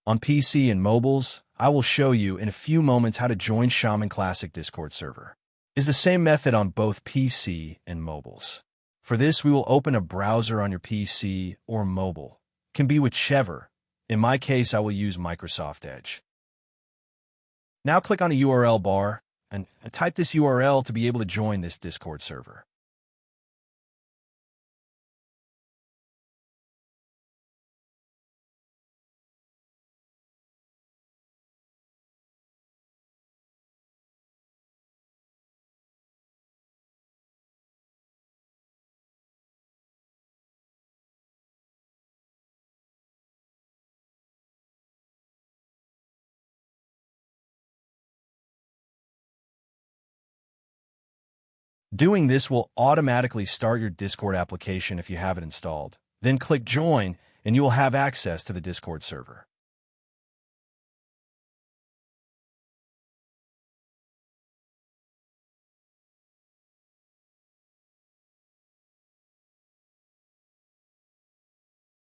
On PC and mobiles, I will show you in a few moments how to join Shaman Classic Discord server. It's the same method on both PC and mobiles. For this, we will open a browser on your PC or mobile. It can be whichever. In my case, I will use Microsoft Edge. Now click on the URL bar and type this URL to be able to join this Discord server. Doing this will automatically start your Discord application if you have it installed. Then click Join, and you will have access to the Discord server.